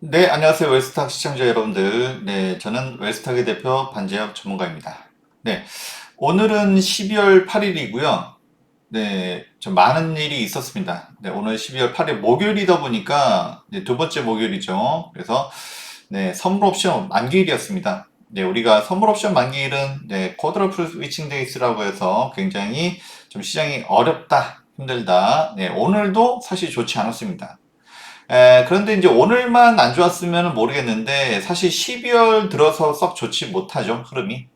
네, 안녕하세요. 웰스탁 시청자 여러분들. 네, 저는 웰스탁의 대표 반재혁 전문가입니다. 네, 오늘은 12월 8일이고요. 네, 좀 많은 일이 있었습니다. 네, 오늘 12월 8일 목요일이다 보니까 두 번째 목요일이죠. 그래서 네, 선물 옵션 만기일이었습니다. 네, 우리가 선물 옵션 만기일은 네, 쿼드러플 스위칭 데이스라고 해서 굉장히 좀 시장이 어렵다, 힘들다. 네, 오늘도 사실 좋지 않았습니다. 그런데 이제 오늘만 안 좋았으면 모르겠는데 사실 12월 들어서 썩 좋지 못하죠, 흐름이.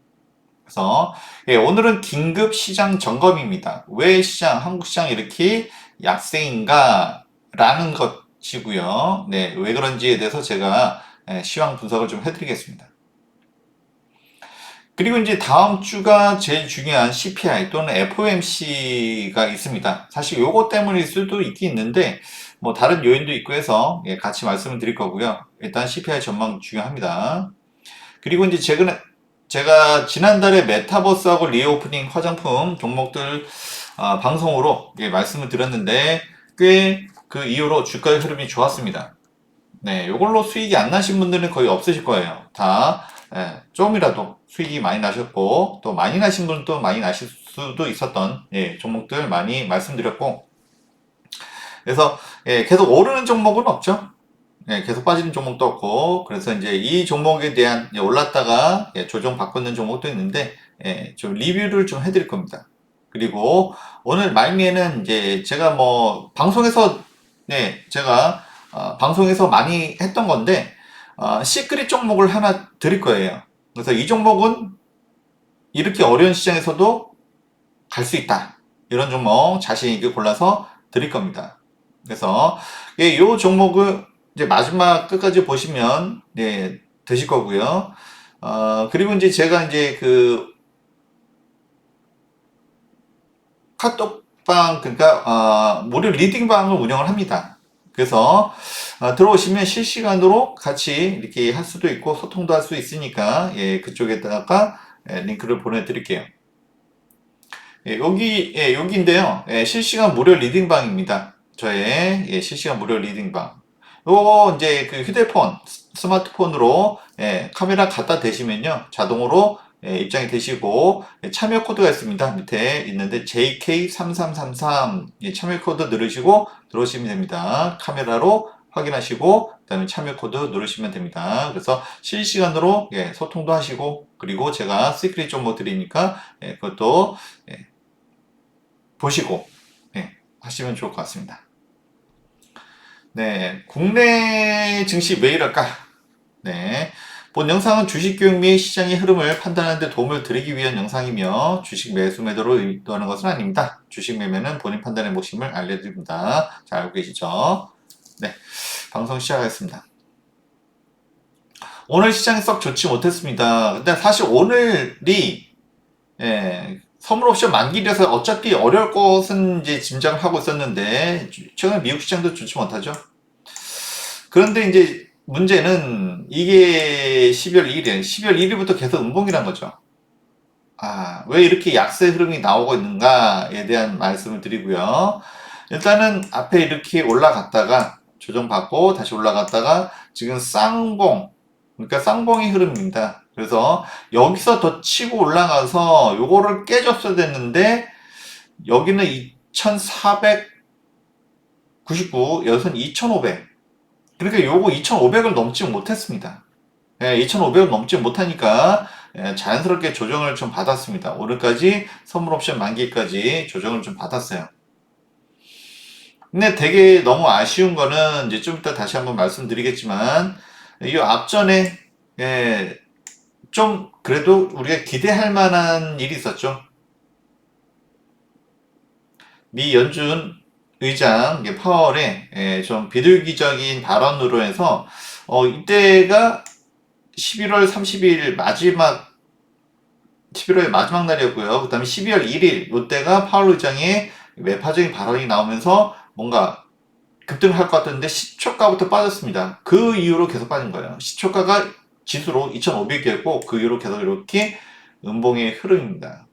그래서 오늘은 긴급 시장 점검입니다. 왜 한국 시장 이렇게 약세인가? 라는 것이고요. 네, 왜 그런지에 대해서 제가 시황 분석을 좀 해드리겠습니다. 그리고 이제 다음 주가 제일 중요한 CPI 또는 FOMC가 있습니다. 사실 요거 때문일 수도 있긴 있는데 뭐 다른 요인도 있고 해서 같이 말씀을 드릴 거고요. 일단 CPI 전망 중요합니다. 그리고 이제 최근에 제가 지난달에 메타버스하고 리오프닝 화장품 종목들 방송으로 말씀을 드렸는데 꽤 그 이후로 주가의 흐름이 좋았습니다. 네, 요걸로 수익이 안 나신 분들은 거의 없으실 거예요. 다 좀이라도 수익이 많이 나셨고 또 많이 나신 분은 또 많이 나실 수도 있었던 종목들 많이 말씀드렸고, 그래서 계속 오르는 종목은 없죠. 계속 빠지는 종목도 없고, 그래서 이제 이 종목에 대한 올랐다가 조정 바꾸는 종목도 있는데 좀 리뷰를 좀 해드릴 겁니다. 그리고 오늘 말미에는 이제 제가 뭐 방송에서 제가 방송에서 많이 했던 건데 시크릿 종목을 하나 드릴 거예요. 그래서 이 종목은 이렇게 어려운 시장에서도 갈 수 있다. 이런 종목 자신 있게 골라서 드릴 겁니다. 그래서 이 종목을 이제 마지막 끝까지 보시면 되실 거고요. 그리고 이제 제가 이제 그 카톡방, 그러니까 무료 리딩방을 운영을 합니다. 그래서 들어오시면 실시간으로 같이 이렇게 할 수도 있고 소통도 할 수 있으니까 그쪽에다가 링크를 보내드릴게요. 여기인데요. 실시간 무료 리딩방입니다. 저의 실시간 무료 리딩방. 요거 이제 그 휴대폰, 스마트폰으로 카메라 갖다 대시면요. 자동으로 입장이 되시고 참여 코드가 있습니다. 밑에 있는데 JK3333 참여 코드 누르시고 들어오시면 됩니다. 카메라로 확인하시고 그다음에 참여 코드 누르시면 됩니다. 그래서 실시간으로 소통도 하시고, 그리고 제가 시크릿 정보 드리니까 그것도 보시고 하시면 좋을 것 같습니다. 네, 국내 증시 왜 이럴까? 네, 본 영상은 주식 교육 및 시장의 흐름을 판단하는 데 도움을 드리기 위한 영상이며 주식 매수 매도를 의도하는 것은 아닙니다. 주식 매매는 본인 판단의 몫임을 알려드립니다. 잘 알고 계시죠? 네, 방송 시작하겠습니다. 오늘 시장이 썩 좋지 못했습니다. 근데 사실 오늘이 선물 옵션 만기라서 어차피 어려울 것은 이제 짐작을 하고 있었는데 최근 미국 시장도 좋지 못하죠. 그런데 이제 문제는 이게 12월 1일, 12월 1일부터 계속 음봉이란 거죠. 왜 이렇게 약세 흐름이 나오고 있는가에 대한 말씀을 드리고요. 일단은 앞에 이렇게 올라갔다가 조정받고 다시 올라갔다가 지금 쌍봉, 그러니까 쌍봉의 흐름입니다. 그래서 여기서 더 치고 올라가서 요거를 깨줬어야 됐는데 여기는 2499, 여기서는 2500. 그러니까 요거 2500을 넘지 못했습니다. 2500을 넘지 못하니까 자연스럽게 조정을 좀 받았습니다. 오늘까지 선물 옵션 만기까지 조정을 좀 받았어요. 근데 되게 너무 아쉬운 거는 이제 좀 이따 다시 한번 말씀드리겠지만 이 앞전에 좀 그래도 우리가 기대할 만한 일이 있었죠. 미 연준 의장 파월의 좀 비둘기적인 발언으로 해서 이때가 11월 30일 마지막 11월 마지막 날이었고요. 그 다음에 12월 1일 이때가 파월 의장의 매파적인 발언이 나오면서 뭔가 급등을 할 것 같았는데 시초가부터 빠졌습니다. 그 이후로 계속 빠진 거예요. 시초가가 지수로 2,500이었고 그 이후로 계속 이렇게 음봉의 흐름입니다.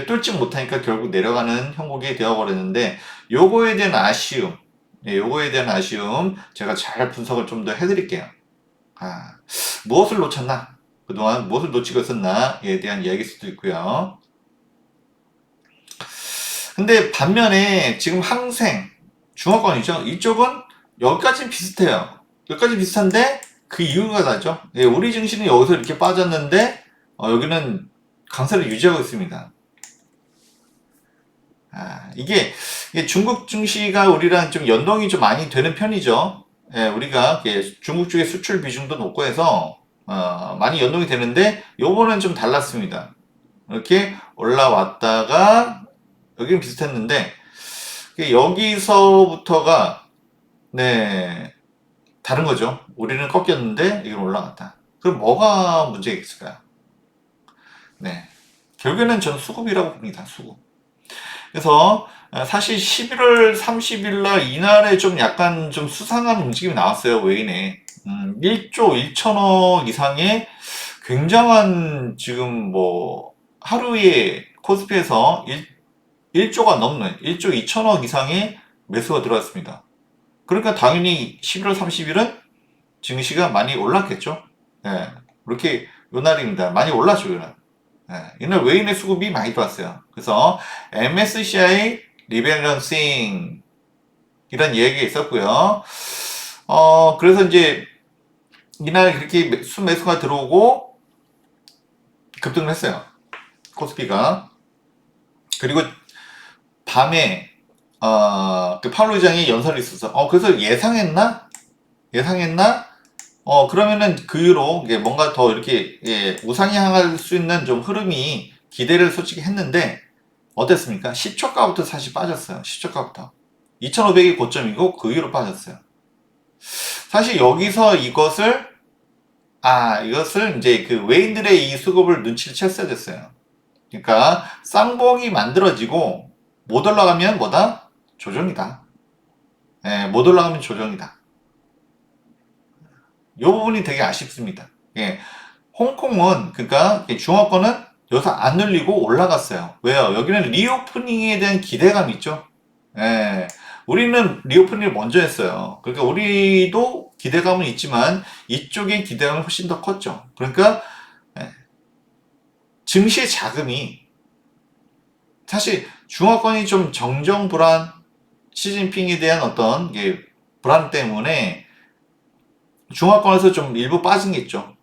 뚫지 못하니까 결국 내려가는 형국이 되어버렸는데 요거에 대한 아쉬움 제가 잘 분석을 좀 더 해드릴게요. 무엇을 놓쳤나? 그동안 무엇을 놓치고 있었나에 대한 이야기일 수도 있고요. 근데 반면에 지금 항생, 중화권이죠. 이쪽은 여기까지 비슷해요. 여기까지 비슷한데 그 이유가 나죠. 예, 우리 증시는 여기서 이렇게 빠졌는데 여기는 강세를 유지하고 있습니다. 이게 중국 증시가 우리랑 좀 연동이 좀 많이 되는 편이죠. 예, 우리가 중국 쪽의 수출 비중도 높고 해서 많이 연동이 되는데 요거는 좀 달랐습니다. 이렇게 올라왔다가 여기는 비슷했는데 여기서부터가 네 다른 거죠. 우리는 꺾였는데 이건 올라갔다. 그럼 뭐가 문제가 있을까요? 네, 결국에는 저는 수급이라고 봅니다. 수급. 그래서 사실 11월 30일 날 이날에 좀 약간 좀 수상한 움직임이 나왔어요. 외인에 1조 1천억 이상의 굉장한 지금 뭐 하루에 코스피에서 1조가 넘는 1조 2천억 이상의 매수가 들어왔습니다. 그러니까 당연히 11월 30일은 증시가 많이 올랐겠죠. 예, 이렇게 요 날입니다. 많이 올랐죠, 이날. 예, 이날 외인의 수급이 많이 들어왔어요. 그래서 MSCI 리밸런싱 이런 얘기가 있었고요. 그래서 이제 이날 그렇게 매수가 들어오고 급등을 했어요. 코스피가. 그리고 밤에 그 파월 의장이 연설이 있어서 그래서 예상했나? 그러면은 그 이후로 이게 뭔가 더 이렇게 우상향할 수 있는 좀 흐름이 기대를 솔직히 했는데 어땠습니까? 시초가부터 사실 빠졌어요. 시초가부터 2,500이 고점이고 그 이후로 빠졌어요. 사실 여기서 이것을 이제 그 외인들의 이 수급을 눈치를 챘어야 됐어요. 그러니까 쌍봉이 만들어지고 못 올라가면 뭐다? 조정이다. 못 올라가면 조정이다. 이 부분이 되게 아쉽습니다. 홍콩은 그러니까 중화권은 여기서 안 눌리고 올라갔어요. 왜요? 여기는 리오프닝에 대한 기대감이 있죠. 우리는 리오프닝을 먼저 했어요. 그러니까 우리도 기대감은 있지만 이쪽의 기대감이 훨씬 더 컸죠. 그러니까 증시 자금이 사실 중화권이 좀 정정불안 시진핑에 대한 어떤 불안 때문에 중화권에서 좀 일부 빠진 게 있죠.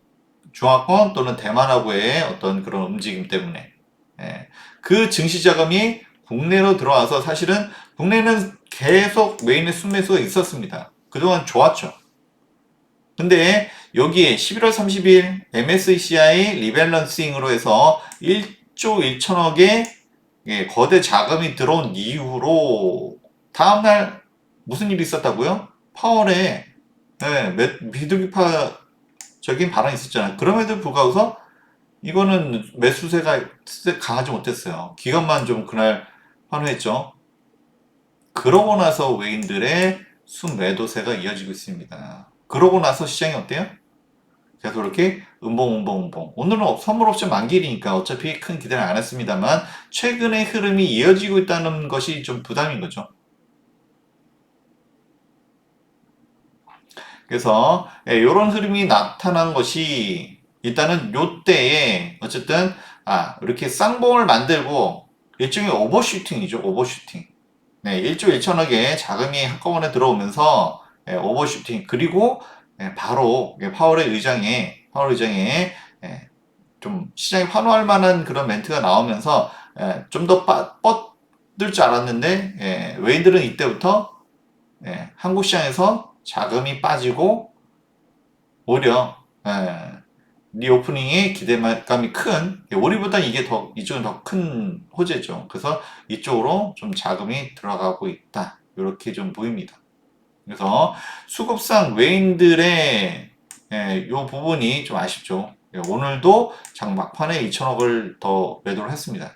중화권 또는 대만하고의 어떤 그런 움직임 때문에 그 증시 자금이 국내로 들어와서 사실은 국내는 계속 메인의 순매수가 있었습니다. 그동안 좋았죠. 근데 여기에 11월 30일 MSCI 리밸런싱으로 해서 1조 1천억의 거대 자금이 들어온 이후로 다음날 무슨 일이 있었다고요? 파월에 비둘기파적인 발언이 있었잖아요. 그럼에도 불구하고 이거는 매수세가 강하지 못했어요. 기관만 좀 그날 환호했죠. 그러고 나서 외인들의 순매도세가 이어지고 있습니다. 그러고 나서 시장이 어때요? 계속 이렇게 음봉. 오늘은 선물 옵션 만기일이니까 어차피 큰 기대는 안 했습니다만 최근의 흐름이 이어지고 있다는 것이 좀 부담인 거죠. 그래서 이런 흐름이 나타난 것이 일단은 요때에 어쨌든 이렇게 쌍봉을 만들고 일종의 오버슈팅이죠. 오버슈팅. 1조 1천억의 자금이 한꺼번에 들어오면서 오버슈팅 그리고 바로 파월 의장의 좀 시장이 환호할 만한 그런 멘트가 나오면서 좀 더 뻗을 줄 알았는데 외인들은 이때부터 한국 시장에서 자금이 빠지고 오히려 리오프닝의 기대감이 큰 우리보다 이쪽은 더 큰 호재죠. 그래서 이쪽으로 좀 자금이 들어가고 있다. 이렇게 좀 보입니다. 그래서 수급상 외인들의 이 부분이 좀 아쉽죠. 오늘도 장 막판에 2천억을 더 매도를 했습니다.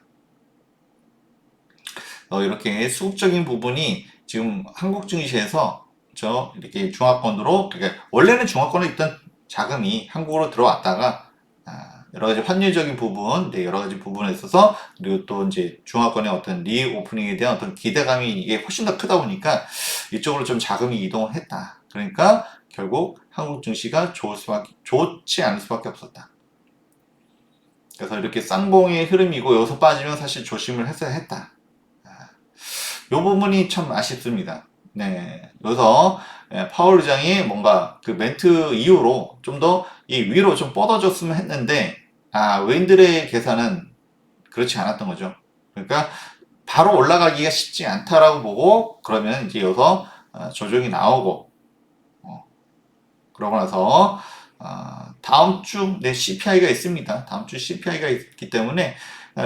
이렇게 수급적인 부분이 지금 한국 증시에서 이렇게 중화권으로 그러니까 원래는 중화권에 있던 자금이 한국으로 들어왔다가 여러 가지 환율적인 부분, 여러 가지 부분에 있어서 그리고 또 이제 중화권의 어떤 리오프닝에 대한 어떤 기대감이 이게 훨씬 더 크다 보니까 이쪽으로 좀 자금이 이동을 했다. 그러니까 결국 한국 증시가 좋지 않을 수밖에 없었다. 그래서 이렇게 쌍봉의 흐름이고 여기서 빠지면 사실 조심을 했어야 했다. 이 부분이 참 아쉽습니다. 네, 여기서 파월 의장이 뭔가 그 멘트 이후로 좀 더 이 위로 좀 뻗어줬으면 했는데 외인들의 계산은 그렇지 않았던 거죠. 그러니까 바로 올라가기가 쉽지 않다라고 보고 그러면 이제 여기서 조정이 나오고 그러고 나서 다음 주 CPI가 있습니다. 다음 주 CPI가 있기 때문에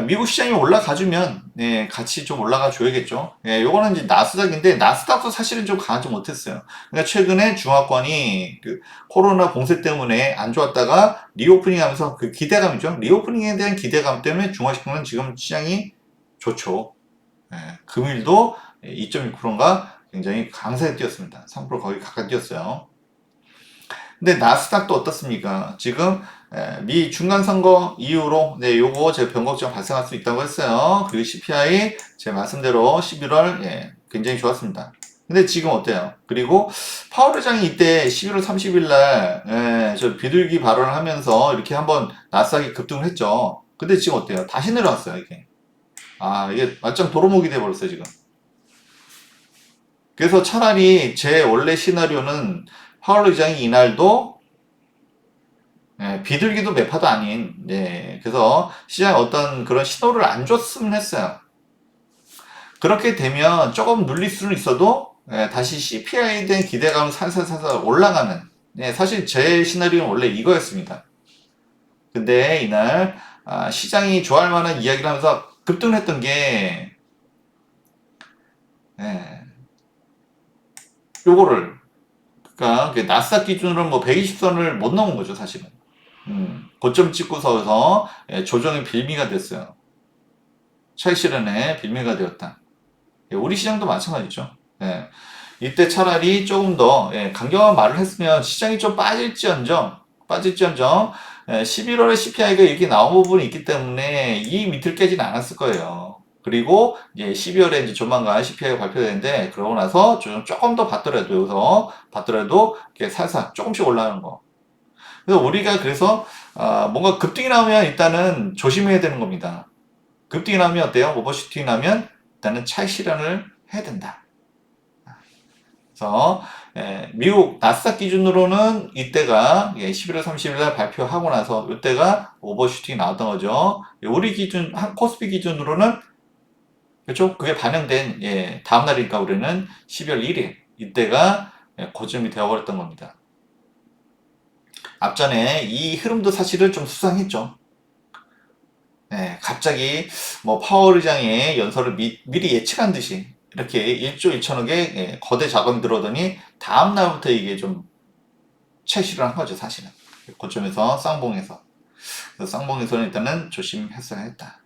미국 시장이 올라가주면 같이 좀 올라가 줘야겠죠. 요거는 이제 나스닥인데 나스닥도 사실은 좀 강하지 못했어요. 그러니까 최근에 중화권이 그 코로나 봉쇄 때문에 안 좋았다가 리오프닝 하면서 그 기대감이죠. 리오프닝에 대한 기대감 때문에 중화시장은 지금 시장이 좋죠. 금일도 2.6%인가 굉장히 강세에 뛰었습니다. 3% 거의 가까이 뛰었어요. 근데 나스닥도 어떻습니까? 지금 미 중간선거 이후로 요거 제 변곡점 발생할 수 있다고 했어요. 그리고 CPI 제 말씀대로 11월 굉장히 좋았습니다. 근데 지금 어때요? 그리고 파월 의장이 이때 11월 30일 날 저 비둘기 발언을 하면서 이렇게 한번 나스닥이 급등을 했죠. 근데 지금 어때요? 다시 내려왔어요, 이게. 이게 완전 도루묵이 돼버렸어요, 지금. 그래서 차라리 제 원래 시나리오는 파월 의장이 이날도 비둘기도 매파도 아닌, 그래서 시장에 어떤 그런 신호를 안 줬으면 했어요. 그렇게 되면 조금 눌릴 수는 있어도, 다시 CPI에 대한 기대감은 살살살살 올라가는, 사실 제 시나리오는 원래 이거였습니다. 근데 이날, 시장이 좋아할 만한 이야기를 하면서 급등을 했던 게, 요거를, 그러니까 나스닥 기준으로는 뭐 120선을 못 넘은 거죠, 사실은. 고점 찍고서서 조정의 빌미가 됐어요. 차익 실현의 빌미가 되었다. 우리 시장도 마찬가지죠. 이때 차라리 조금 더 강경한 말을 했으면 시장이 좀 빠질지언정 11월에 CPI가 이렇게 나온 부분이 있기 때문에 이 밑을 깨지는 않았을 거예요. 그리고 이제 12월에 이제 조만간 CPI가 발표되는데 그러고 나서 조금 더 받더라도 여기서 이렇게 살살 조금씩 올라가는 거. 그래서 우리가 그래서 뭔가 급등이 나오면 일단은 조심해야 되는 겁니다. 급등이 나오면 어때요? 오버슈팅이 나면 일단은 차익 실현을 해야 된다. 그래서 미국 나스닥 기준으로는 이때가 11월 30일 날 발표하고 나서 이때가 오버슈팅이 나왔던 거죠. 우리 기준 코스피 기준으로는 그렇죠? 그게 반영된 다음 날이니까 우리는 12월 1일 이때가 고점이 되어버렸던 겁니다. 앞전에 이 흐름도 사실은 좀 수상했죠. 갑자기 뭐 파월 의장의 연설을 미리 예측한 듯이 이렇게 1조 1천억의 거대 자금 들어오더니 다음 날부터 이게 좀 최실을 한 거죠, 사실은. 고점에서 쌍봉에서. 그래서 쌍봉에서는 일단은 조심했어야 했다.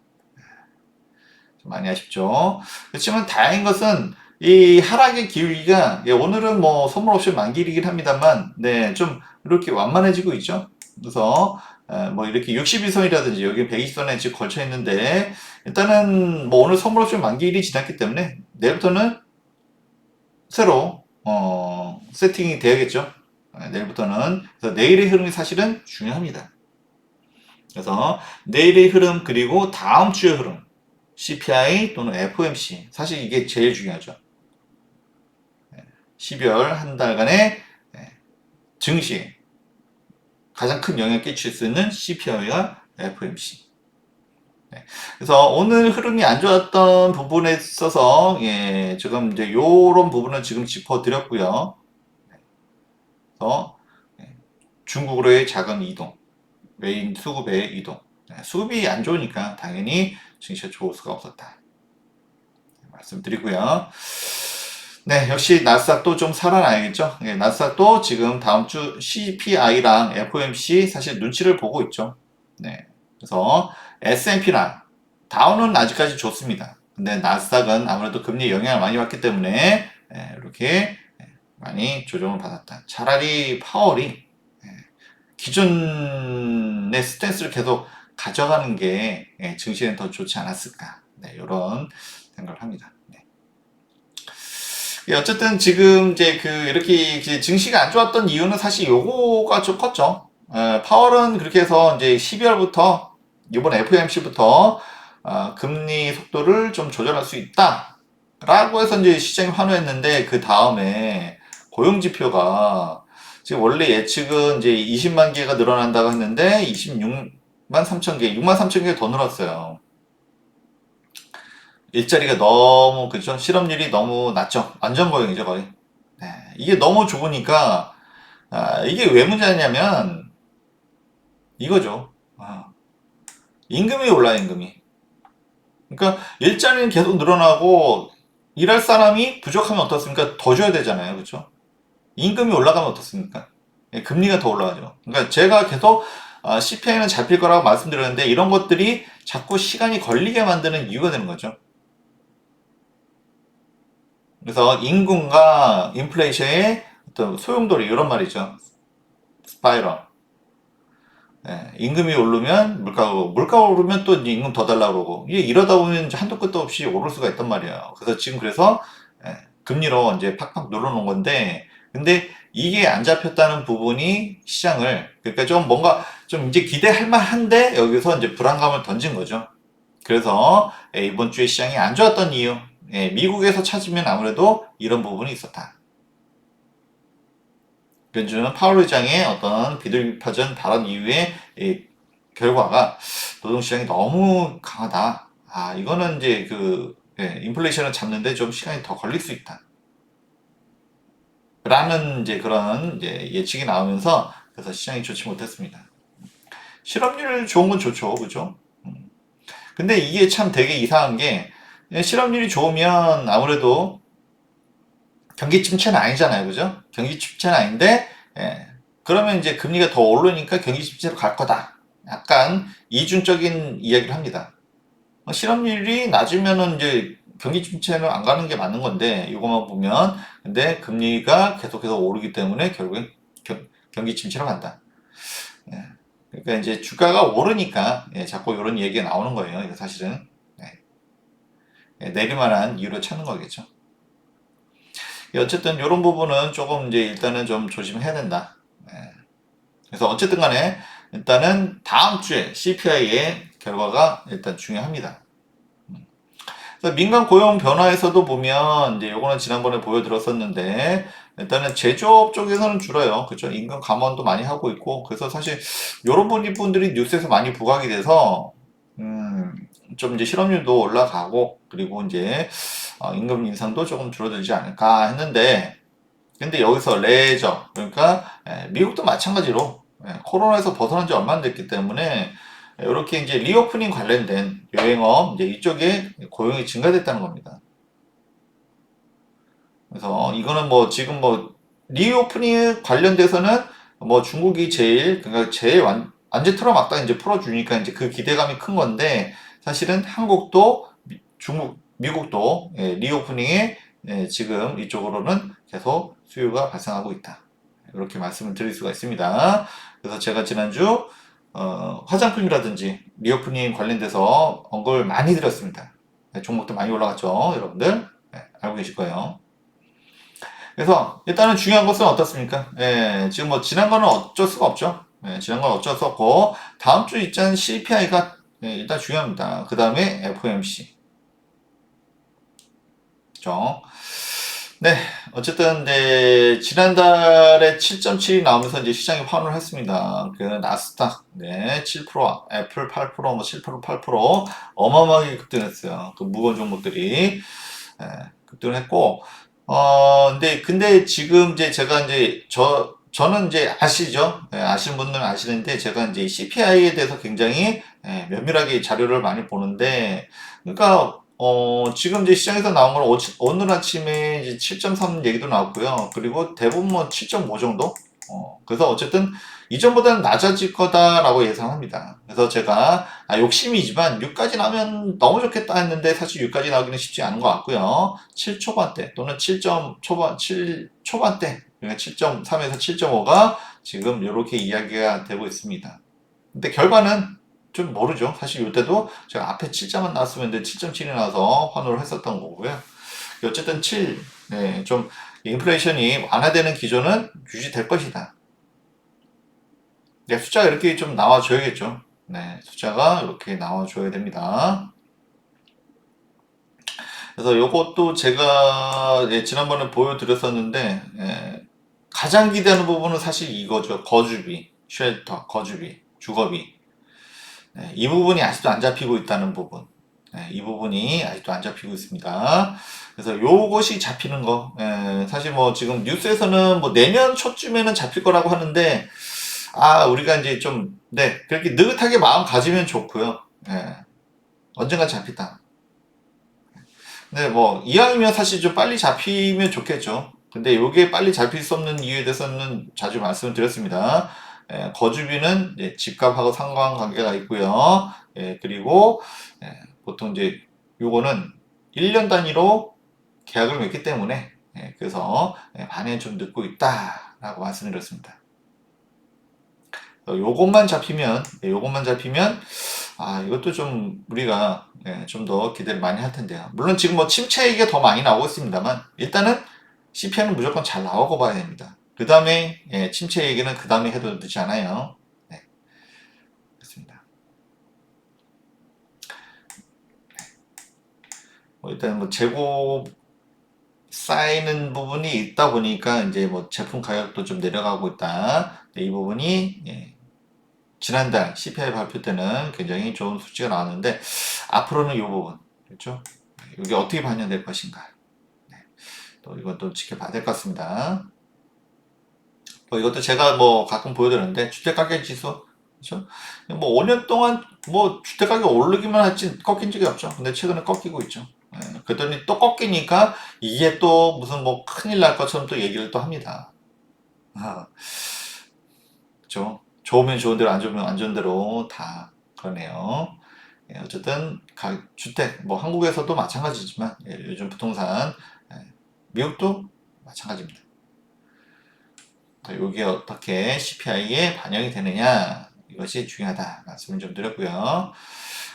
좀 많이 아쉽죠. 그렇지만 다행인 것은 이 하락의 기울기가 오늘은 뭐 선물 옵션 만기이긴 합니다만 좀 이렇게 완만해지고 있죠. 그래서 뭐 이렇게 62선이라든지 여기 120선에 지금 걸쳐 있는데 일단은 뭐 오늘 선물 옵션 만기일이 지났기 때문에 내일부터는 새로 세팅이 돼야겠죠. 내일부터는. 그래서 내일의 흐름이 사실은 중요합니다. 그래서 내일의 흐름 그리고 다음 주의 흐름 CPI 또는 FOMC 사실 이게 제일 중요하죠. 12월 한 달간의 증시에 가장 큰 영향을 끼칠 수 있는 CPI와 FOMC. 그래서 오늘 흐름이 안 좋았던 부분에 있어서 지금 이제 요런 부분은 지금 짚어드렸고요. 그래서 중국으로의 작은 이동, 외인 수급의 이동. 수급이 안 좋으니까 당연히 증시가 좋을 수가 없었다. 말씀드리고요. 역시 나스닥도 좀 살아나야겠죠. 나스닥도 지금 다음 주 CPI랑 FOMC 사실 눈치를 보고 있죠. 그래서 S&P랑 다운은 아직까지 좋습니다. 근데 나스닥은 아무래도 금리 영향을 많이 받기 때문에 이렇게 많이 조정을 받았다. 차라리 파월이 기존의 스탠스를 계속 가져가는 게 증시에는 더 좋지 않았을까. 이런 생각을 합니다. 예, 어쨌든 지금 이제 그 이렇게 이제 증시가 안 좋았던 이유는 사실 요거가 좀 컸죠. 파월은 그렇게 해서 이제 12월부터 이번 FOMC부터 금리 속도를 좀 조절할 수 있다라고 해서 이제 시장이 환호했는데 그 다음에 고용 지표가 지금 원래 예측은 이제 20만 개가 늘어난다고 했는데 26만 3천 개, 6만 3천 개 더 늘었어요. 일자리가 너무 그죠? 실업률이 너무 낮죠. 안정고용이죠 거의. 네, 이게 너무 좋으니까 이게 왜 문제냐면 이거죠. 임금이 올라 임금이. 그러니까 일자리는 계속 늘어나고 일할 사람이 부족하면 어떻습니까? 더 줘야 되잖아요, 그렇죠? 임금이 올라가면 어떻습니까? 예, 금리가 더 올라가죠. 그러니까 제가 계속 CPI는 잡힐 거라고 말씀드렸는데 이런 것들이 자꾸 시간이 걸리게 만드는 이유가 되는 거죠. 그래서 임금과 인플레이션의 어떤 소용돌이 이런 말이죠. 스파이럴. 예, 임금이 오르면 물가가 오르고, 물가가 오르면 또 이제 임금 더 달라고 그러고, 이게 이러다 보면 이제 한도 끝도 없이 오를 수가 있단 말이에요. 그래서 지금 그래서, 금리로 이제 팍팍 눌러놓은 건데, 근데 이게 안 잡혔다는 부분이 시장을, 그러니까 좀 뭔가 좀 이제 기대할 만한데, 여기서 이제 불안감을 던진 거죠. 그래서, 이번 주에 시장이 안 좋았던 이유, 미국에서 찾으면 아무래도 이런 부분이 있었다. 연준은 파월 의장의 어떤 비둘기파전 발언 이후에 이 결과가 노동시장이 너무 강하다. 이거는 이제 인플레이션을 잡는데 좀 시간이 더 걸릴 수 있다. 라는 이제 그런 이제 예측이 나오면서 그래서 시장이 좋지 못했습니다. 실업률 좋은 건 좋죠. 그죠? 근데 이게 참 되게 이상한 게 실업률이 좋으면 아무래도 경기 침체는 아니잖아요. 그죠? 경기 침체는 아닌데, 그러면 이제 금리가 더 오르니까 경기 침체로 갈 거다. 약간 이중적인 이야기를 합니다. 실업률이 낮으면은 이제 경기 침체는 안 가는 게 맞는 건데, 이것만 보면. 근데 금리가 계속해서 오르기 때문에 결국엔 경기 침체로 간다. 예. 그러니까 이제 주가가 오르니까, 자꾸 이런 얘기가 나오는 거예요. 이거 사실은. 내릴만한 이유를 찾는 거겠죠. 어쨌든 이런 부분은 조금 이제 일단은 좀 조심해야 된다. 그래서 어쨌든 간에 일단은 다음 주에 CPI의 결과가 일단 중요합니다. 그래서 민간 고용 변화에서도 보면 이제 요거는 지난번에 보여드렸었는데 일단은 제조업 쪽에서는 줄어요. 그죠? 임금 감원도 많이 하고 있고 그래서 사실 이런 분들이 뉴스에서 많이 부각이 돼서 좀 이제 실업률도 올라가고 그리고 이제 임금 인상도 조금 줄어들지 않을까 했는데 근데 여기서 레저 그러니까 미국도 마찬가지로 코로나에서 벗어난 지 얼마 안 됐기 때문에 이렇게 이제 리오프닝 관련된 여행업 이제 이쪽에 고용이 증가됐다는 겁니다. 그래서 이거는 뭐 지금 뭐 리오프닝 관련돼서는 뭐 중국이 그러니까 제일 완전 틀어막다 이제 풀어주니까 이제 그 기대감이 큰 건데 사실은 한국도 중국 미국도 리오프닝에 지금 이쪽으로는 계속 수요가 발생하고 있다. 이렇게 말씀을 드릴 수가 있습니다. 그래서 제가 지난주 화장품이라든지 리오프닝 관련돼서 언급을 많이 드렸습니다. 종목도 많이 올라갔죠, 여러분들. 알고 계실 거예요. 그래서 일단은 중요한 것은 어떻습니까? 지금 뭐 지난 거는 어쩔 수가 없죠. 지난 건 어쩔 수 없고 다음 주 일단 CPI가 일단 중요합니다. 그 다음에 FOMC. 그죠? 네, 어쨌든 네, 지난달에 7.7이 나오면서 이제 시장이 환호를 했습니다. 그 나스닥 7%, 애플 8%, 뭐 7%, 8% 어마어마하게 급등했어요. 그 무거운 종목들이 급등을 했고 근데 지금 이제 제가 이제 저는 이제 아시죠? 아시는 분들은 아시는데 제가 이제 CPI에 대해서 굉장히 면밀하게 자료를 많이 보는데 그러니까 지금 이제 시장에서 나온 건 오늘 아침에 이제 7.3 얘기도 나왔고요. 그리고 대부분 뭐 7.5 정도? 그래서 어쨌든 이전보다는 낮아질 거다라고 예상합니다. 그래서 제가 욕심이지만 6까지 나오면 너무 좋겠다 했는데 사실 6까지 나오기는 쉽지 않은 것 같고요. 7 초반대 또는 7 초반대 그러니까 7.3에서 7.5가 지금 이렇게 이야기가 되고 있습니다. 근데 결과는 좀 모르죠. 사실 이때도 제가 앞에 7자만 나왔으면 7.7이 나와서 환호를 했었던 거고요. 어쨌든 좀 인플레이션이 완화되는 기조는 유지될 것이다. 네, 숫자가 이렇게 좀 나와줘야겠죠. 네, 숫자가 이렇게 나와줘야 됩니다. 그래서 이것도 제가 지난번에 보여드렸었는데 가장 기대하는 부분은 사실 이거죠. 거주비, 쉘터, 거주비, 주거비. 이 부분이 아직도 안 잡히고 있다는 부분. 이 부분이 아직도 안 잡히고 있습니다. 그래서 요것이 잡히는 거. 사실 뭐 지금 뉴스에서는 뭐 내년 초쯤에는 잡힐 거라고 하는데, 우리가 이제 좀, 그렇게 느긋하게 마음 가지면 좋고요. 언젠가 잡히다. 근데 뭐, 이왕이면 사실 좀 빨리 잡히면 좋겠죠. 근데 요게 빨리 잡힐 수 없는 이유에 대해서는 자주 말씀을 드렸습니다. 거주비는 이제 집값하고 상관관계가 있고요. 그리고 보통 이제 요거는 1년 단위로 계약을 맺기 때문에 그래서 반응이 좀 늦고 있다라고 말씀드렸습니다. 요것만 잡히면 이것도 좀 우리가 좀 더 기대를 많이 할 텐데요. 물론 지금 뭐 침체 얘기가 더 많이 나오고 있습니다만 일단은 CPI는 무조건 잘 나오고 봐야 됩니다. 그 다음에 침체 얘기는 그 다음에 해도 늦지 않아요. 네, 그렇습니다. 일단 뭐 재고 쌓이는 부분이 있다 보니까 이제 뭐 제품 가격도 좀 내려가고 있다. 이 부분이 지난달 CPI 발표 때는 굉장히 좋은 수치가 나왔는데 앞으로는 이 부분 그렇죠? 이게 어떻게 반영될 것인가? 또 이것도 지켜봐야 될 것 같습니다. 이것도 제가 뭐 가끔 보여드렸는데 주택가격 지수 그렇죠? 뭐 5년 동안 뭐 주택가격 오르기만 했지 꺾인 적이 없죠. 근데 최근에 꺾이고 있죠. 그랬더니 또 꺾이니까 이게 또 무슨 뭐 큰일 날 것처럼 또 얘기를 또 합니다. 그렇죠? 좋으면 좋은 대로 안 좋으면 안 좋은 대로 다 그러네요. 어쨌든 주택 뭐 한국에서도 마찬가지지만 요즘 부동산 미국도 마찬가지입니다. 이게 어떻게 CPI에 반영이 되느냐 이것이 중요하다 말씀을 좀 드렸고요.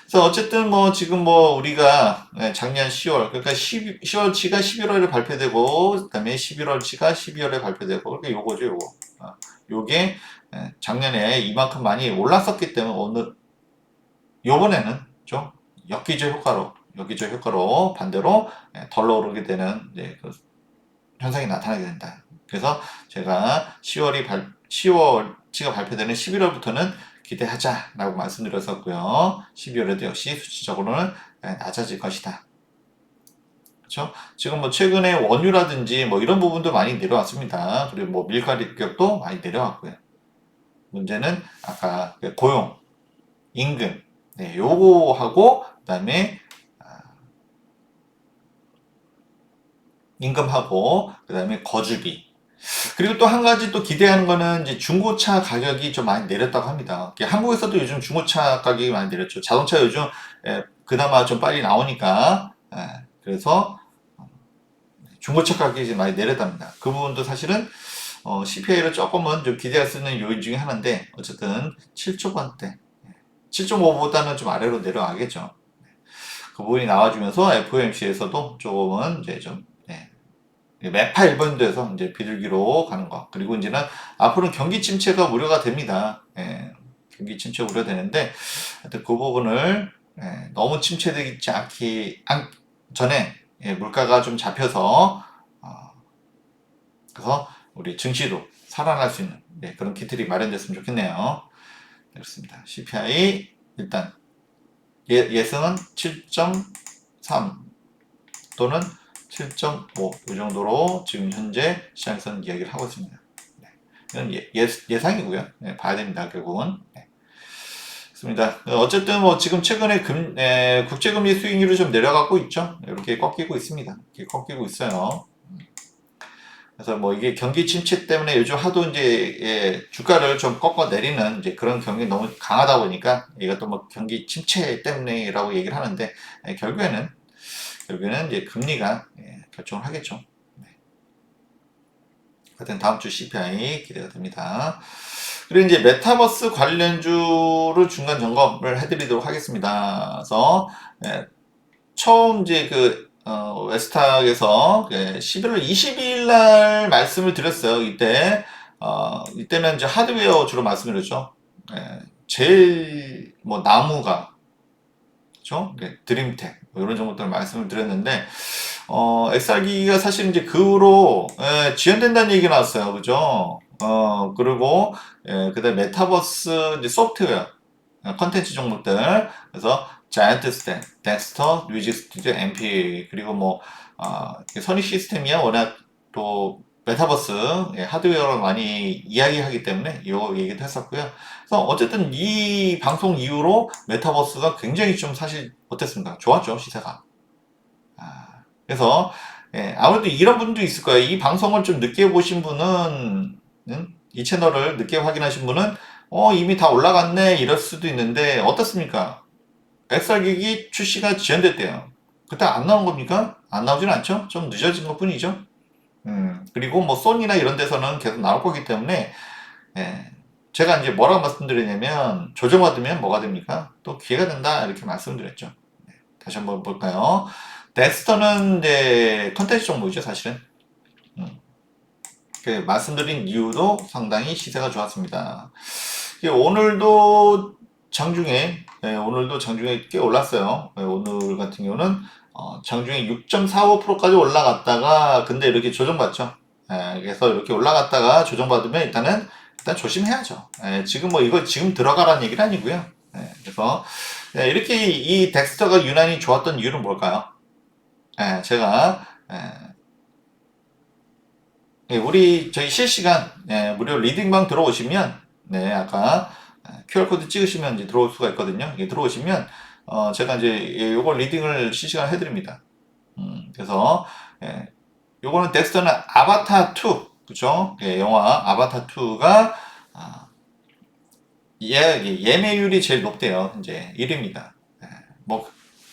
그래서 어쨌든 뭐 지금 뭐 우리가 작년 10월 그러니까 10월치가 11월에 발표되고 그다음에 11월치가 12월에 발표되고 그러니까 요거죠 요거. 요게 작년에 이만큼 많이 올랐었기 때문에 오늘 요번에는 좀 역기조 효과로 반대로 덜 오르게 되는 그 현상이 나타나게 된다. 그래서 제가 10월치가 발표되는 11월부터는 기대하자라고 말씀드렸었고요. 12월에도 역시 수치적으로는 낮아질 것이다. 그렇죠? 지금 뭐 최근에 원유라든지 뭐 이런 부분도 많이 내려왔습니다. 그리고 뭐 밀가루 가격도 많이 내려왔고요. 문제는 아까 고용, 임금, 요거하고 그다음에 임금하고 그다음에 거주비 그리고 또 한 가지 또 기대하는 거는 이제 중고차 가격이 좀 많이 내렸다고 합니다. 한국에서도 요즘 중고차 가격이 많이 내렸죠. 자동차 요즘 그나마 좀 빨리 나오니까 그래서 중고차 가격이 많이 내렸답니다. 그 부분도 사실은 CPI를 조금은 좀 기대할 수 있는 요인 중에 하나인데 어쨌든 7초반대 7.5보다는 좀 아래로 내려가겠죠. 그 부분이 나와주면서 FOMC에서도 조금은 이제 좀 매파 1번도에서 이제 비둘기로 가는 거. 그리고 이제는 앞으로는 경기 침체가 우려가 됩니다. 경기 침체 우려되는데 하여튼 그 부분을 너무 침체되지 않기 전에 물가가 좀 잡혀서 그래서 우리 증시도 살아날 수 있는 그런 기틀이 마련됐으면 좋겠네요. 그렇습니다. CPI 일단 예상은 7.3 또는 7.5 이 정도로 지금 현재 시장에서는 이야기를 하고 있습니다. 이건 예상이고요. 봐야 됩니다. 결국은. 그렇습니다. 어쨌든 뭐 지금 최근에 국제금리 수익률이 좀 내려가고 있죠. 이렇게 꺾이고 있습니다. 이렇게 꺾이고 있어요. 그래서 뭐 이게 경기 침체 때문에 요즘 하도 이제 주가를 좀 꺾어 내리는 이제 그런 경기 너무 강하다 보니까 이것도 뭐 경기 침체 때문에라고 얘기를 하는데 결국에는 이제 금리가 결정을 하겠죠. 하여튼 다음 주 CPI 기대가 됩니다. 그리고 이제 메타버스 관련주를 중간 점검을 해드리도록 하겠습니다. 그래서 처음 이제 그 웨스탁에서 11월 22일 날 말씀을 드렸어요. 이때는 이제 하드웨어 주로 말씀드렸죠. 제일 뭐 나무가 그죠? 드림텍 뭐 이런 정도들 말씀을 드렸는데 XR기기가 사실 이제 그 후로 지연된다는 얘기 나왔어요. 그죠? 그리고 그다음에 메타버스 이제 소프트웨어 컨텐츠 종목들 그래서 자이언트 스텝, 덱스터, 뮤직 스튜디오, MP 그리고 뭐 선익 시스템이야 워낙 또 메타버스 하드웨어를 많이 이야기하기 때문에 이 얘기도 했었고요. 그래서 어쨌든 이 방송 이후로 메타버스가 굉장히 좀 사실 어땠습니까? 좋았죠 시세가. 그래서 아무래도 이런 분도 있을 거예요. 이 방송을 좀 늦게 보신 분은 이 채널을 늦게 확인하신 분은 이미 다 올라갔네 이럴 수도 있는데 어떻습니까? XR기기 출시가 지연됐대요. 그때 안 나온 겁니까? 안 나오진 않죠? 좀 늦어진 것 뿐이죠. 그리고 뭐 소니나 이런 데서는 계속 나올 거기 때문에 예, 제가 이제 뭐라고 말씀드리냐면 조정받으면 뭐가 됩니까? 또 기회가 된다 이렇게 말씀드렸죠. 다시 한번 볼까요? 덱스터는 이제 컨텐츠 종목이죠 사실은. 음, 말씀드린 이유도 상당히 시세가 좋았습니다. 오늘도 장중에 꽤 올랐어요. 오늘 같은 경우는 장중에 6.45%까지 올라갔다가 근데 이렇게 조정받죠. 그래서 이렇게 올라갔다가 조정받으면 일단 조심해야죠. 지금 뭐 이거 지금 들어가라는 얘기는 아니고요. 그래서 이렇게 이 덱스터가 유난히 좋았던 이유는 뭘까요? 제가 저희 실시간 무료 리딩방 들어오시면 아까 QR코드 찍으시면 이제 들어올 수가 있거든요. 들어오시면 제가 이제 요걸 리딩을 실시간 해드립니다. 그래서 요거는 덱스터는 아바타 2 그죠? 영화 아바타 2가 예매율이 제일 높대요. 이제 1위입니다. 뭐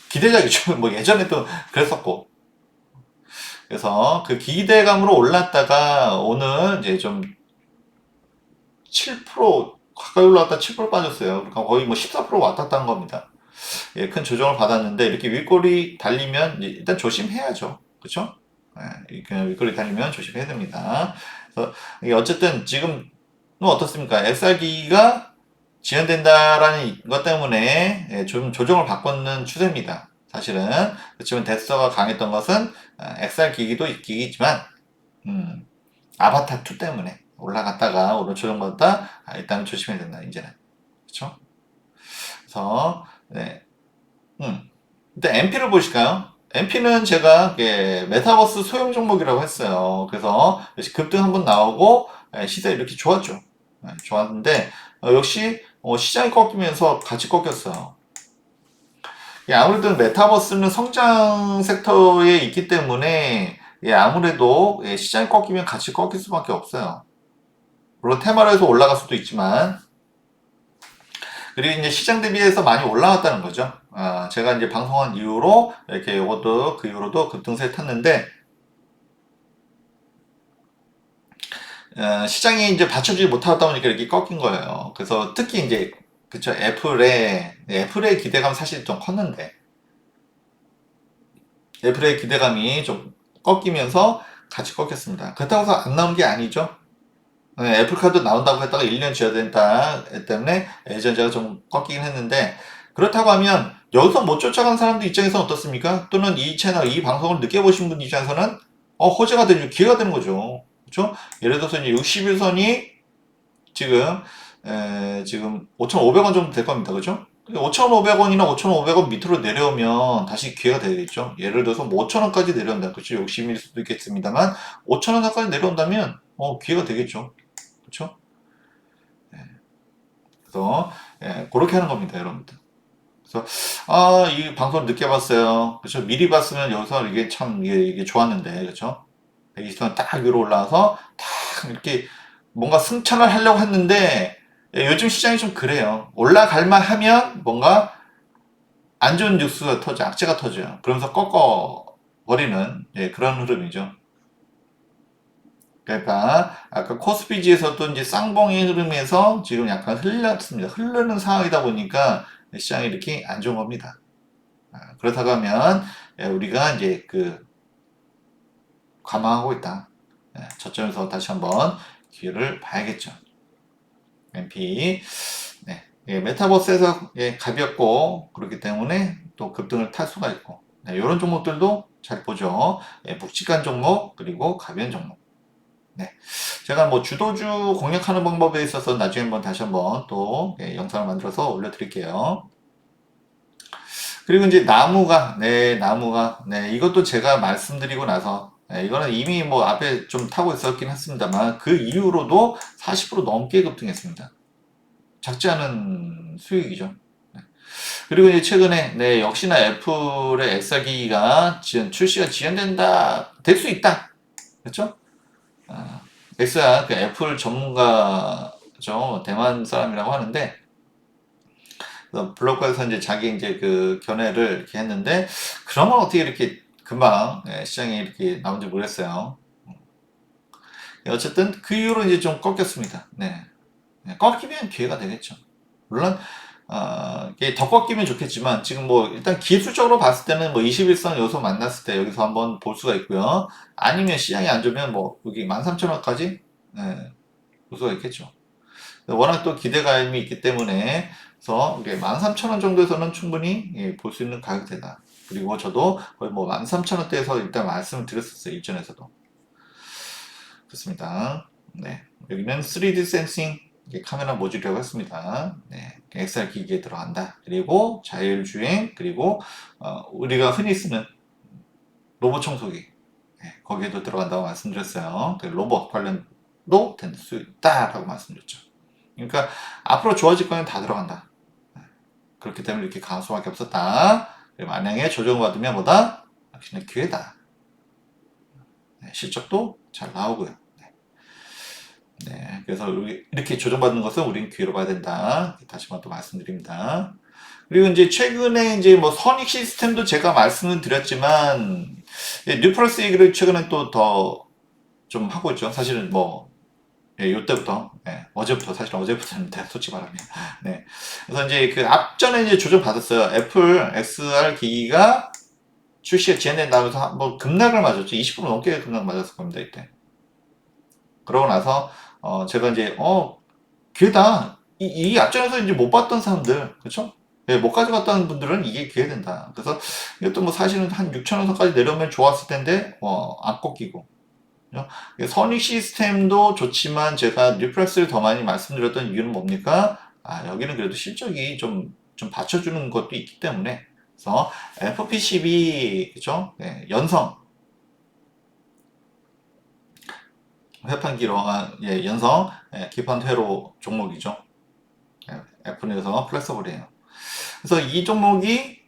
기대작이죠. 뭐 예전에도 그랬었고. 그래서 그 기대감으로 올랐다가 오늘 이제 좀 7% 가까이 올라갔다 7% 빠졌어요. 그러니까 거의 뭐 14% 왔다 갔다 한 겁니다. 큰 조정을 받았는데 이렇게 윗골이 달리면 일단 조심해야죠. 그렇죠? 이렇게 윗골이 달리면 조심해야 됩니다. 그래서 이게 어쨌든 지금은 어떻습니까? XR기가 지연된다라는 것 때문에 좀 조정을 바꾸는 추세입니다. 사실은 그렇지만 덱스터가 강했던 것은 XR 기기지만 아바타 2 때문에 올라갔다가 오늘 조정받았다 일단 조심해야 된다 이제는 그렇죠? 그래서 일단 MP를 보실까요? MP는 제가 메타버스 소형 종목이라고 했어요. 그래서 급등 한번 나오고 시세 이렇게 좋았죠. 좋았는데 역시 시장이 꺾이면서 같이 꺾였어요. 아무래도 메타버스는 성장 섹터에 있기 때문에 아무래도 시장이 꺾이면 같이 꺾일 수밖에 없어요. 물론 테마로 해서 올라갈 수도 있지만 그리고 이제 시장 대비해서 많이 올라왔다는 거죠. 제가 이제 방송한 이후로 이렇게 요것도 그 이후로도 급등세에 탔는데 시장이 이제 받쳐주지 못하다 보니까 이렇게 꺾인 거예요. 그래서 특히 이제 그쵸 애플의 기대감 사실 좀 컸는데 애플의 기대감이 좀 꺾이면서 같이 꺾였습니다. 그렇다고 해서 안 나온 게 아니죠. 애플카드 나온다고 했다가 1년 지어야 된다 때문에 예전제가 좀 꺾이긴 했는데 그렇다고 하면 여기서 못 쫓아간 사람들 입장에서는 어떻습니까? 또는 이 채널, 이 방송을 늦게 보신 분 입장에서는 호재가 되는 기회가 되는 거죠. 그렇죠? 예를 들어서 이제 61선이 지금 5,500원 정도 될 겁니다. 그죠? 5,500원이나 5,500원 밑으로 내려오면 다시 기회가 되겠죠. 예를 들어서 뭐 5,000원까지 내려온다. 그렇죠? 욕심일 수도 있겠습니다만 5,000원까지 내려온다면 기회가 되겠죠. 그렇죠? 그래서 그렇게 하는 겁니다, 여러분들. 그래서 이 방송 늦게 봤어요. 그렇죠? 미리 봤으면 여기서 이게 좋았는데, 그렇죠? 120원 딱 위로 올라와서 딱 이렇게 뭔가 승천을 하려고 했는데 요즘 시장이 좀 그래요. 올라갈만 하면 뭔가 안 좋은 뉴스가 터져, 악재가 터져요. 그러면서 꺾어 버리는 그런 흐름이죠. 그러니까 아까 코스피지에서도 이제 쌍봉의 흐름에서 지금 약간 흘렀습니다. 흐르는 상황이다 보니까 시장이 이렇게 안 좋은 겁니다. 그렇다고 하면 우리가 이제 감안하고 있다. 저점에서 다시 한번 기회를 봐야겠죠. MP. 네. 메타버스에서 가볍고 그렇기 때문에 또 급등을 탈 수가 있고 이런 종목들도 잘 보죠. 묵직한 종목 그리고 가벼운 종목. 네. 제가 뭐 주도주 공략하는 방법에 있어서 나중에 한번 다시 한번 또 영상을 만들어서 올려드릴게요. 그리고 이제 나무가 이것도 제가 말씀드리고 나서 이거는 이미 뭐 앞에 좀 타고 있었긴 했습니다만 그 이후로도 40% 넘게 급등했습니다. 작지 않은 수익이죠. 그리고 이제 최근에 역시나 애플의 엑사기가 출시가 지연된다 될 수 있다. 그렇죠? 엑사 그 애플 전문가죠. 대만 사람이라고 하는데 블로그에서 이제 자기 이제 그 견해를 이렇게 했는데 그러면 어떻게 이렇게 금방 시장에 이렇게 나온지 모르겠어요. 어쨌든 그 이후로 이제 좀 꺾였습니다. 네. 꺾이면 기회가 되겠죠. 물론 이게 더 꺾이면 좋겠지만 지금 뭐 일단 기술적으로 봤을 때는 뭐 21선 요소 만났을 때 여기서 한번 볼 수가 있고요. 아니면 시장이 안 좋으면 뭐 여기 13,000원까지 볼 수가 있겠죠. 워낙 또 기대감이 있기 때문에 그래서 13,000원 정도에서는 충분히 볼 수 있는 가격대다. 그리고 저도 거의 뭐 13,000원대에서 일단 말씀을 드렸었어요. 일전에서도. 그렇습니다. 네. 여기는 3D 센싱 카메라 모듈이라고 했습니다. 네. XR 기기에 들어간다. 그리고 자율주행, 그리고 우리가 흔히 쓰는 로봇 청소기. 네. 거기에도 들어간다고 말씀드렸어요. 로봇 관련도 될 수 있다라고 말씀드렸죠. 그러니까 앞으로 좋아질 거는 다 들어간다. 그렇기 때문에 이렇게 강할 수밖에 없었다. 만약에 조정을 받으면 뭐다? 역시나 기회다. 실적도 잘 나오고요. 그래서 이렇게 조정받는 것은 우리는 기회로 봐야 된다. 다시 한번 또 말씀드립니다. 그리고 이제 최근에 이제 뭐 선익 시스템도 제가 말씀을 드렸지만 뉴플러스 얘기를 최근에 또 더 좀 하고 있죠. 사실은 뭐 요때부터 어제부터 사실 어제부터인데 솔직히 말하면 그래서 이제 그 앞전에 이제 조정 받았어요. 애플 XR 기기가 출시가 지연된다면서 뭐 급락을 맞았죠. 20% 넘게 급락 맞았을 겁니다 이때. 그러고 나서 제가 이제 기회다. 이 앞전에서 이제 못 봤던 사람들 그렇죠? 못 가져갔다는 분들은 이게 기회된다. 그래서 이것도 뭐 사실은 한 6,000원 선까지 내려오면 좋았을 텐데 안 꺾이고. 선익 시스템도 좋지만 제가 뉴플렉스를 더 많이 말씀드렸던 이유는 뭡니까? 여기는 그래도 실적이 좀 받쳐주는 것도 있기 때문에 그래서 FP12 그죠? 연성 회판기로 연성 기판 회로 종목이죠. F에서 플렉서블이에요. 그래서 이 종목이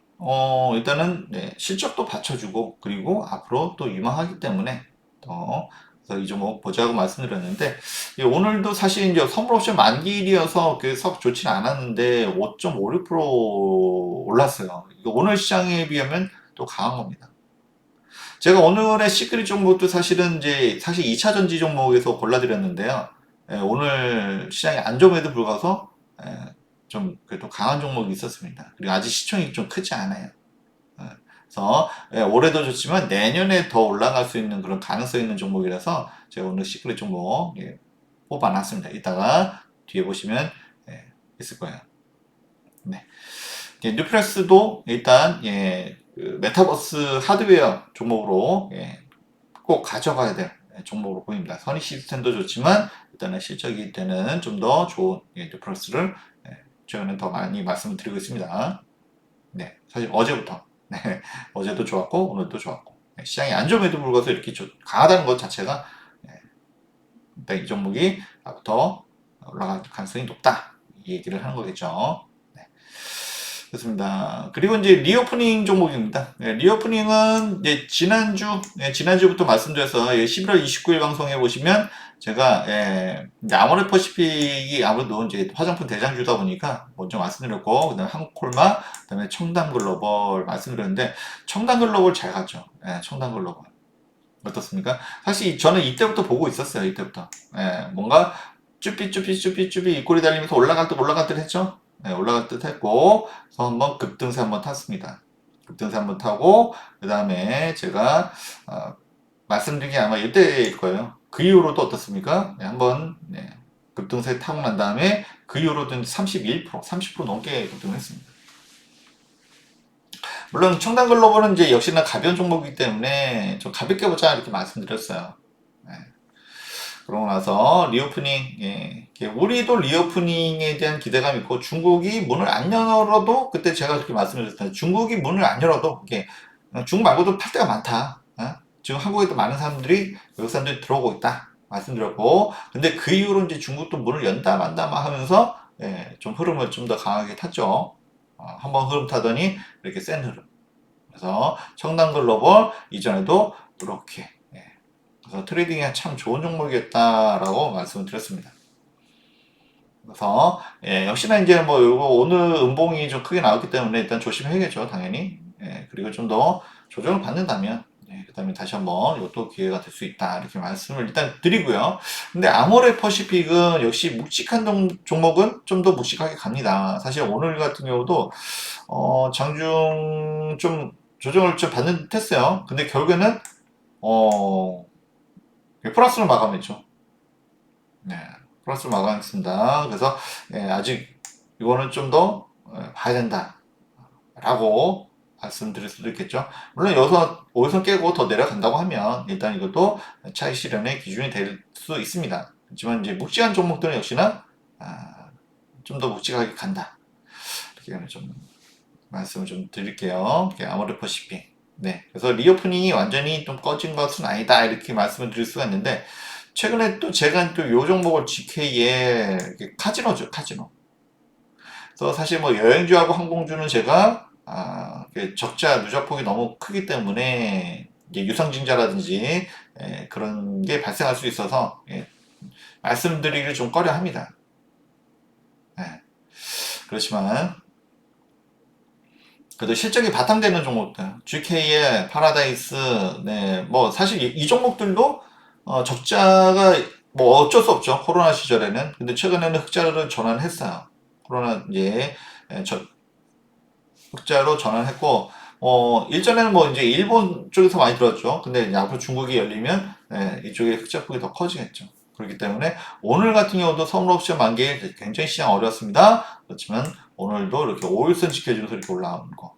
일단은 실적도 받쳐주고 그리고 앞으로 또 유망하기 때문에 그래서 이 종목 보자고 말씀드렸는데 오늘도 사실 이제 선물 옵션 만기일이어서 썩 좋지는 않았는데 5.56% 올랐어요. 오늘 시장에 비하면 또 강한 겁니다. 제가 오늘의 시크릿 종목도 사실은 이제 사실 2차 전지 종목에서 골라드렸는데요. 오늘 시장이 안 좋음에도 불구하고 좀 그래도 강한 종목이 있었습니다. 그리고 아직 시총이 좀 크지 않아요. 그래서 올해도 좋지만 내년에 더 올라갈 수 있는 그런 가능성 있는 종목이라서 제가 오늘 시크릿 종목 뽑아놨습니다. 이따가 뒤에 보시면 있을 거예요. 네. 뉴플렉스도 일단 그 메타버스 하드웨어 종목으로 꼭 가져가야 될 종목으로 보입니다. 선익 시스템도 좋지만 일단은 실적이 때는 좀 더 좋은 뉴플렉스를 최근에 더 많이 말씀을 드리고 있습니다. 네, 사실 어제부터 어제도 좋았고 오늘도 좋았고 시장이 안 좋음에도 불구하고 이렇게 강하다는 것 자체가 이 종목이 앞부터 올라갈 가능성이 높다 이 얘기를 하는 거겠죠. 그렇습니다. 그리고 이제 리오프닝 종목입니다. 리오프닝은 이제 지난주부터 말씀드려서 11월 29일 방송에 보시면 제가 이제 아모레퍼시픽이 아무래도 이제 화장품 대장주다 보니까 먼저 말씀드렸고 그다음에 한국콜마 그다음에 청담글로벌 말씀드렸는데 청담글로벌 잘 갔죠. 청담글로벌 어떻습니까? 사실 저는 이때부터 보고 있었어요. 이때부터 뭔가 쭈삐 입꼬리 달리면서 올라갈 듯 했죠. 올라갈 듯 했고 그래서 한번 급등세 한번 탔습니다. 급등세 한번 타고 그 다음에 제가 말씀드린 게 아마 이때일 거예요. 그 이후로도 어떻습니까? 네, 한번 급등세 타고 난 다음에 그 이후로도 31%, 30% 넘게 급등했습니다. 물론 청단글로벌은 이제 역시나 가벼운 종목이기 때문에 좀 가볍게 보자 이렇게 말씀드렸어요. 네. 그러고 나서 리오프닝, 우리도 리오프닝에 대한 기대감이 있고 중국이 문을 안 열어도 그때 제가 그렇게 말씀드렸잖아요. 중국이 문을 안 열어도 중국 말고도 팔 데가 많다. 지금 한국에도 많은 사람들이 외국 사람들이 들어오고 있다 말씀드렸고, 근데 그 이후로 이제 중국도 문을 연다 만다 막 하면서 좀 흐름을 좀 더 강하게 탔죠. 한번 흐름 타더니 이렇게 센 흐름. 그래서 청단글로벌 이전에도 이렇게 그래서 트레이딩에 참 좋은 종목이었다라고 말씀을 드렸습니다. 그래서 역시나 이제 뭐 요거 오늘 음봉이 좀 크게 나왔기 때문에 일단 조심해야겠죠, 당연히. 그리고 좀 더 조정을 받는다면 그 다음에 다시 한번 이것도 기회가 될 수 있다 이렇게 말씀을 일단 드리고요. 근데 아모레 퍼시픽은 역시 묵직한 종목은 좀 더 묵직하게 갑니다. 사실 오늘 같은 경우도 장중 좀 조정을 좀 받는 듯 했어요. 근데 결국에는 플러스로 마감했죠. 네, 플러스로 마감했습니다. 그래서 아직 이거는 좀 더 봐야 된다 라고 말씀드릴 수도 있겠죠. 물론 여기서 5일선 깨고 더 내려간다고 하면 일단 이것도 차익 실현의 기준이 될 수 있습니다. 하지만 이제 묵직한 종목들은 역시나 좀 더 묵직하게 간다. 이렇게 좀 말씀을 좀 드릴게요. 아모레 퍼시픽. 네. 그래서 리오프닝이 완전히 좀 꺼진 것은 아니다. 이렇게 말씀을 드릴 수가 있는데, 최근에 또 제가 또 요 종목을 GK에 카지노죠, 카지노. 그래서 사실 뭐 여행주하고 항공주는 제가 적자 누적폭이 너무 크기 때문에 이제 유상증자라든지 그런 게 발생할 수 있어서 말씀드리기를 좀 꺼려 합니다. 그렇지만 그래도 실적이 바탕되는 종목들, GK의 파라다이스, 뭐 사실 이 종목들도 적자가 뭐 어쩔 수 없죠. 코로나 시절에는. 근데 최근에는 흑자를 전환했어요. 코로나 이제 흑자로 전환했고, 일전에는 뭐 이제 일본 쪽에서 많이 들었죠. 근데 이제 앞으로 중국이 열리면 이쪽에 흑자폭이 더 커지겠죠. 그렇기 때문에 오늘 같은 경우도 선물옵션 만기 굉장히 시장 어려웠습니다. 그렇지만 오늘도 이렇게 5일선 지켜주면서 이렇게 올라오는 거.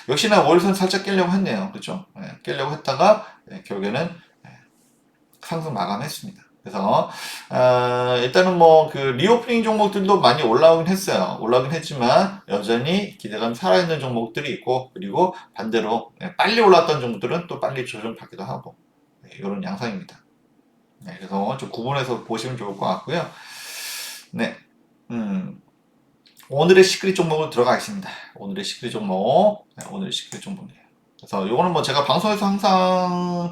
역시나 5일선 살짝 깨려고 했네요. 그렇죠? 깨려고 했다가 결국에는 상승 마감했습니다. 그래서 일단은 뭐 그 리오프닝 종목들도 많이 올라오긴 했어요. 올라오긴 했지만 여전히 기대감 살아있는 종목들이 있고, 그리고 반대로 빨리 올랐던 종목들은 또 빨리 조정받기도 하고 이런 양상입니다. 그래서 좀 구분해서 보시면 좋을 것 같고요. 네, 오늘의 시크릿 종목으로 들어가겠습니다. 오늘의 시크릿 종목, 오늘의 시크릿 종목이에요. 그래서 요거는 뭐 제가 방송에서 항상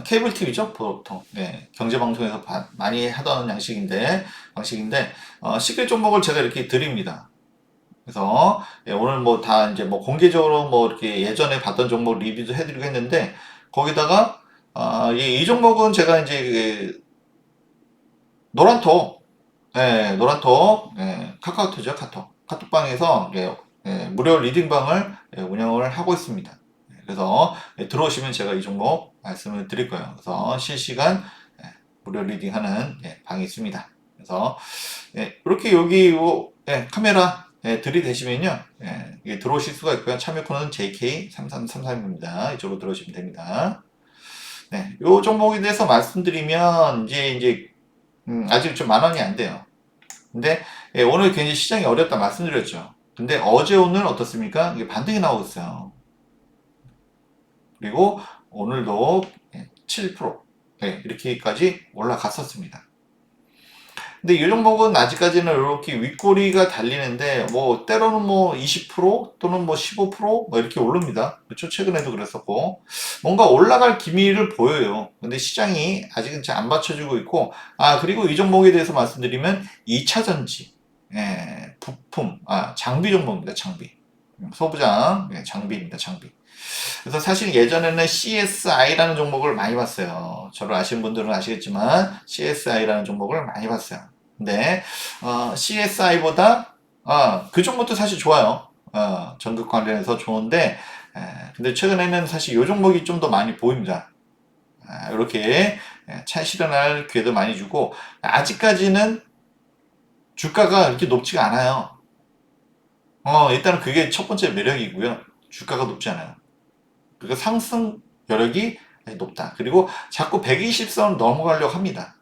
케이블 TV죠, 보통. 경제 방송에서 많이 하던 방식인데, 시크릿 종목을 제가 이렇게 드립니다. 그래서 오늘 뭐 다 이제 뭐 공개적으로 뭐 이렇게 예전에 봤던 종목 리뷰도 해드리고 했는데, 거기다가 이 종목은 제가 이제 노란톡, 카카오톡이죠, 카톡방에서 무료 리딩방을 운영을 하고 있습니다. 그래서 들어오시면 제가 이 종목 말씀을 드릴 거예요. 그래서 실시간 무료 리딩하는 방이 있습니다. 그래서 이렇게 여기 카메라 들이대시면요, 들어오실 수가 있고요. 참여 코드는 JK3333입니다. 이쪽으로 들어오시면 됩니다. 이 종목에 대해서 말씀드리면 이제 아직 좀 10,000원이 안 돼요. 근데 오늘 굉장히 시장이 어렵다 말씀드렸죠. 근데 어제 오늘 어떻습니까? 이게 반등이 나오고 있어요. 그리고 오늘도 7% 이렇게까지 올라갔었습니다. 근데 이 종목은 아직까지는 이렇게 윗꼬리가 달리는데 뭐 때로는 뭐 20% 또는 뭐 15% 이렇게 오릅니다. 그렇죠? 최근에도 그랬었고 뭔가 올라갈 기미를 보여요. 근데 시장이 아직은 잘 안 받쳐주고 있고, 그리고 이 종목에 대해서 말씀드리면 2차전지, 부품, 장비 종목입니다. 장비. 소부장, 장비입니다. 장비. 그래서 사실 예전에는 CSI라는 종목을 많이 봤어요. 저를 아시는 분들은 아시겠지만 CSI라는 종목을 많이 봤어요. 근데 CSI보다 그 종목도 사실 좋아요. 전극 관련해서 좋은데, 근데 최근에는 사실 요 종목이 좀 더 많이 보입니다. 이렇게 차익 실현할 기회도 많이 주고, 아직까지는 주가가 그렇게 높지가 않아요. 일단은 그게 첫 번째 매력이고요. 주가가 높지 않아요. 그러니까 상승 여력이 높다. 그리고 자꾸 120선 넘어가려고 합니다.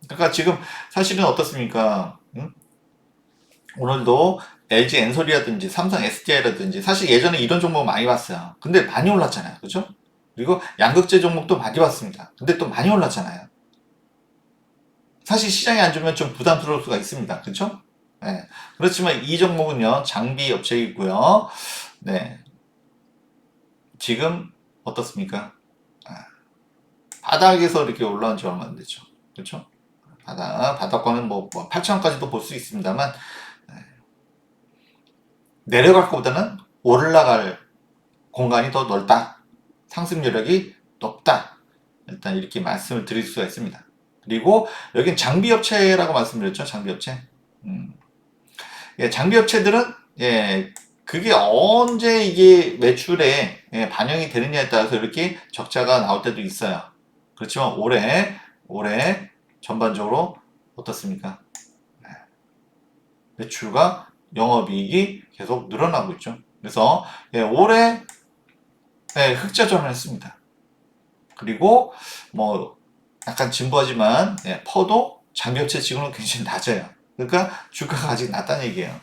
그러니까 지금 사실은 어떻습니까? 응? 오늘도 LG 엔솔이라든지 삼성 SDI라든지 사실 예전에 이런 종목 많이 봤어요. 근데 많이 올랐잖아요. 그죠? 그리고 양극재 종목도 많이 봤습니다. 근데 또 많이 올랐잖아요. 사실 시장이 안 좋으면 좀 부담스러울 수가 있습니다. 그렇죠? 네. 그렇지만 이 종목은요. 장비 업체이고요. 네. 지금 어떻습니까? 아, 바닥에서 이렇게 올라온 지 얼마 안 됐죠. 그렇죠? 바닥권은 뭐 8천원까지도 볼 수 있습니다만 내려갈 것보다는 올라갈 공간이 더 넓다. 상승 여력이 높다. 일단 이렇게 말씀을 드릴 수가 있습니다. 그리고 여긴 장비업체라고 말씀드렸죠. 장비업체. 음. 예, 장비업체들은 예, 그게 언제 이게 매출에 반영이 되느냐에 따라서 이렇게 적자가 나올 때도 있어요. 그렇지만 올해 전반적으로 어떻습니까? 매출과 영업이익이 계속 늘어나고 있죠. 그래서 예, 올해 흑자 전환했습니다. 그리고 뭐 약간 진부하지만 퍼도 장기업체 지금은 굉장히 낮아요. 그러니까 주가가 아직 낮다는 얘기예요.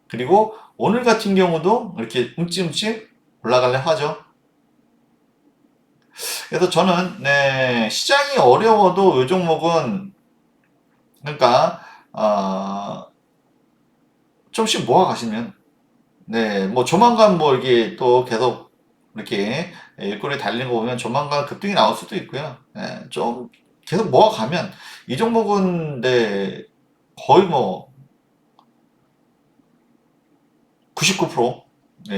그리고 오늘 같은 경우도 이렇게 움찔움찔 올라가려 하죠. 그래서 저는 시장이 어려워도 이 종목은 그러니까 좀씩 모아 가시면 뭐 조만간 뭐 이렇게 또 계속 이렇게 일거리 달리는 거 보면 조만간 급등이 나올 수도 있고요. 좀 계속 모아가면 이 종목은 거의 뭐 99%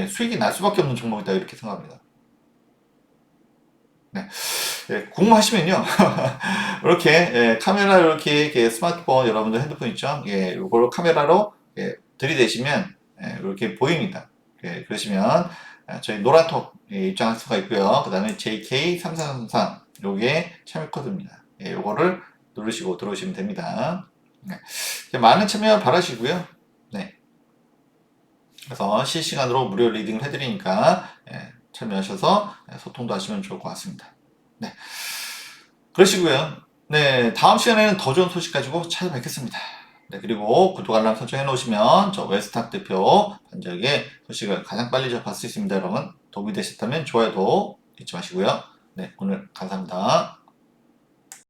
수익이 날 수밖에 없는 종목이다 이렇게 생각합니다. 궁금하시면요. 이렇게 카메라 이렇게 스마트폰 여러분들 핸드폰 있죠? 이걸 카메라로 들이대시면 이렇게 보입니다. 그러시면 저희 노란톡 입장할 수가 있고요. 그 다음에 JK3433 요게 참여 코드입니다. 요거를 누르시고 들어오시면 됩니다. 많은 참여 바라시고요. 네. 그래서 실시간으로 무료 리딩을 해드리니까 참여하셔서 소통도 하시면 좋을 것 같습니다. 네. 그러시고요. 네. 다음 시간에는 더 좋은 소식 가지고 찾아뵙겠습니다. 네. 그리고 구독 알람 설정해 놓으시면 저 웰스탁 대표 반적의 소식을 가장 빨리 접할 수 있습니다. 여러분 도움이 되셨다면 좋아요도 잊지 마시고요. 네. 오늘 감사합니다.